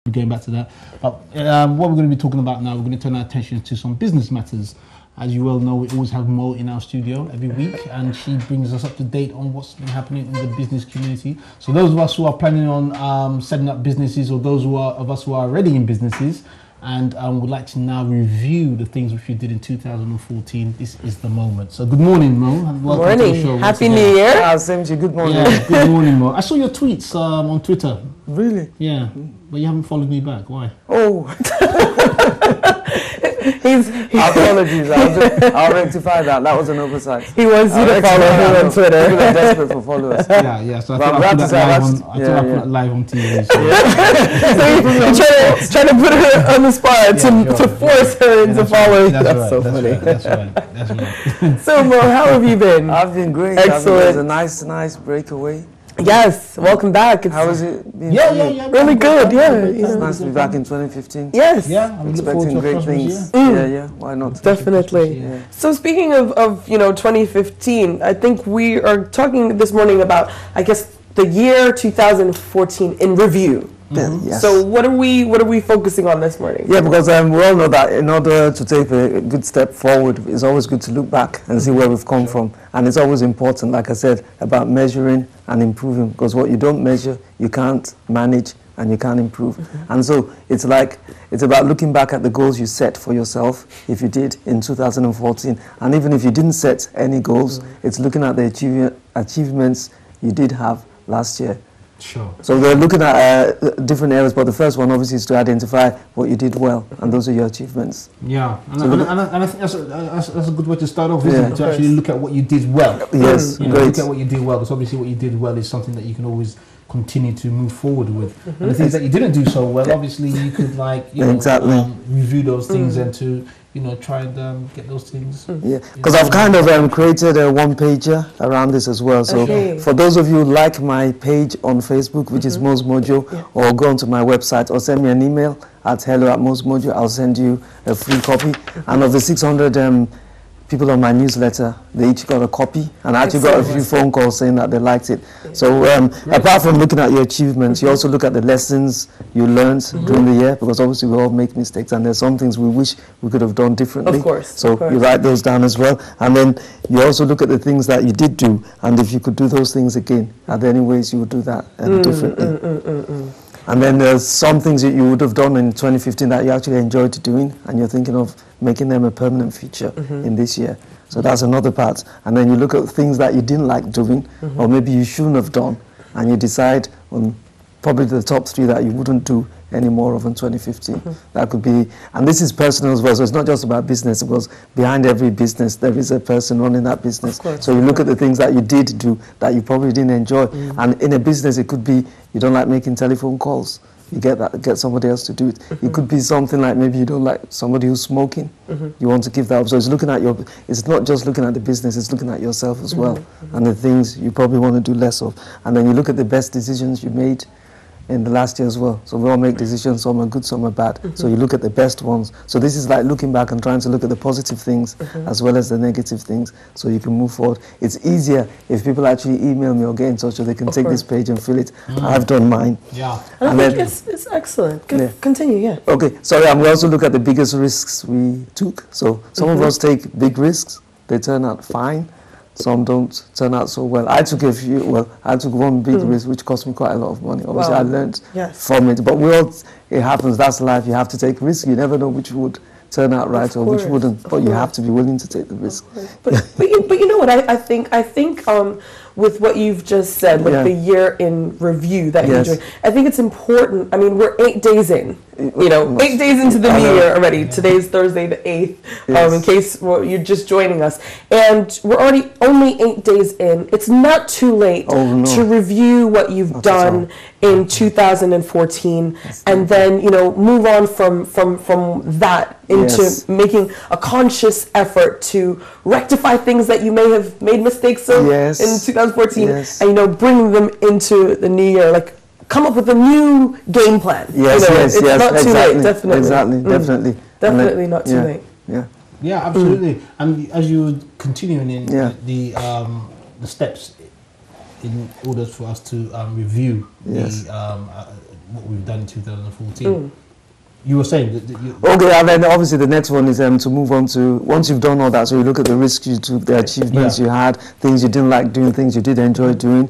Going back to that. But what we're going to be talking about now, we're going to turn our attention to some business matters. As you well know, we always have Mo in our studio every week, and she brings us up to date on what's been happening in the business community. So those of us who are planning on setting up businesses, or those of us who are already in businesses, and would like to now review the things which we did in 2014, this is the moment. So good morning, Mo. And welcome to the show. Happy New Year. Same to you. Good morning. Yeah, good morning, Mo. I saw your tweets on Twitter. Really? Yeah, but you haven't followed me back. Why? Oh. Apologies. I'll rectify that. That was an oversight. He wants you to follow him on Twitter. People are desperate for followers. Yeah. So I thought I put that live on TV. So. So you're trying to put her on the spot to force her into following. That's so funny. That's right. So Mo, how have you been? I've been great. Excellent. It was a nice breakaway. Yes, welcome back. How was it? Yeah. Really good. Yeah, it's nice to be back in 2015. Yes. Yeah, I'm expecting great things. Yeah. Why not? Definitely. Yeah. So speaking of 2015, I think we are talking this morning about, I guess, the year 2014 in review. Yes. So what are we focusing on this morning? Yeah, because we all know that in order to take a good step forward, it's always good to look back and see where we've come from. And it's always important, like I said, about measuring and improving, because what you don't measure, you can't manage and you can't improve. And so it's about looking back at the goals you set for yourself, if you did in 2014. And even if you didn't set any goals, it's looking at the achievements you did have last year. Sure. So we're looking at different areas, but the first one obviously is to identify what you did well, and those are your achievements. Yeah, and I think that's a good way to start off, isn't it? To actually look at what you did well. Yes, great. Look at what you did well, because obviously what you did well is something that you can always continue to move forward with. And the things that you didn't do so well, obviously you could review those things and to try and get those things. Yeah, because I've kind of created a one-pager around this as well. So for those of you who like my page on Facebook, which is Mojo, or go onto my website or send me an email at hello@Mojo, I'll send you a free copy. And of the 600 people on my newsletter, they each got a copy, and I actually got a few phone calls saying that they liked it. So apart from looking at your achievements, you also look at the lessons you learned during the year, because obviously we all make mistakes, and there's some things we wish we could have done differently. Of course. So you write those down as well, and then you also look at the things that you did do, and if you could do those things again, are there any ways you would do that differently? And then there's some things that you would have done in 2015 that you actually enjoyed doing, and you're thinking of making them a permanent feature in this year. So that's another part. And then you look at things that you didn't like doing, or maybe you shouldn't have done, and you decide on probably the top 3 that you wouldn't do any more of in 2015. That could be, and this is personal as well, so it's not just about business, because behind every business there is a person running that business. So you look at the things that you did do that you probably didn't enjoy, and in a business it could be you don't like making telephone calls. You get somebody else to do it. It could be something like maybe you don't like somebody who's smoking. You want to give that up. So it's looking at it's not just looking at the business, it's looking at yourself as well, and the things you probably want to do less of. And then you look at the best decisions you made in the last year as well. So we all make decisions, some are good, some are bad. So you look at the best ones. So this is like looking back and trying to look at the positive things as well as the negative things, so you can move forward. It's easier if people actually email me or get in touch, so they can take this page and fill it. I've done mine. Yeah. And I think it's excellent. Continue, Okay, sorry, and we also look at the biggest risks we took. So some of us take big risks, they turn out fine. Some don't turn out so well. I took one big risk which cost me quite a lot of money. Obviously, I learned from it. But it happens, that's life. You have to take risks. You never know which would turn out right or which wouldn't. But you have to be willing to take the risk. But you know what? I think with what you've just said, with the year in review that you're doing, I think it's important. I mean, we're 8 days in. 8 days into the new year already. Today's Thursday the 8th, in case you're just joining us. And we're already only 8 days in. It's not too late to review what you've done in 2014 and then, move on from that into making a conscious effort to rectify things that you may have made mistakes of in 2014 and, bring them into the new year. Like, come up with a new game plan. It's not too late, definitely. Definitely not too late. Yeah, absolutely. And as you continuing in the the steps in order for us to review what we've done in 2014. You were saying that okay, and then obviously the next one is to move on to, once you've done all that, so you look at the risks you took, the achievements you had, things you didn't like doing, things you did enjoy doing,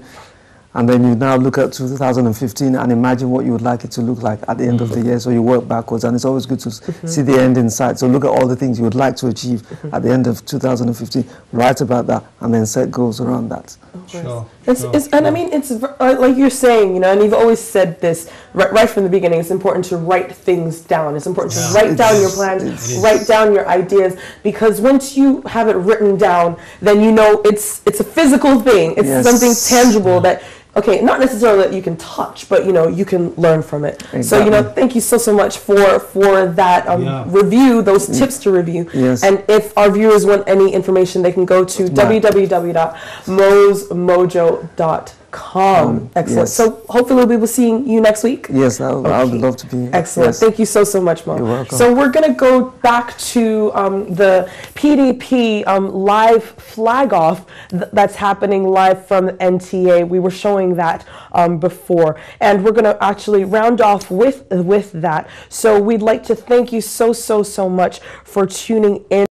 and then you now look at 2015 and imagine what you would like it to look like at the end of the year. So you work backwards, and it's always good to see the end in sight. So look at all the things you would like to achieve at the end of 2015, write about that, and then set goals around that. Sure. And I mean, it's like you're saying, you know, and you've always said this right from the beginning, it's important to write things down. It's important to write down your plans, write down your ideas, because once you have it written down, then you know it's a physical thing. It's something tangible that, okay, not necessarily that you can touch, but you know, you can learn from it. Exactly. So, you know, thank you so much for that review, those tips to review. Yes. And if our viewers want any information, they can go to www.mojo.com. Excellent. Yes. So hopefully we'll be seeing you next week. Yes, I would love to be here. Excellent. Yes. Thank you so much, Mo. You're welcome. So we're going to go back to the PDP live flag off that's happening live from NTA. We were showing that before, and we're going to actually round off with that. So we'd like to thank you so much for tuning in.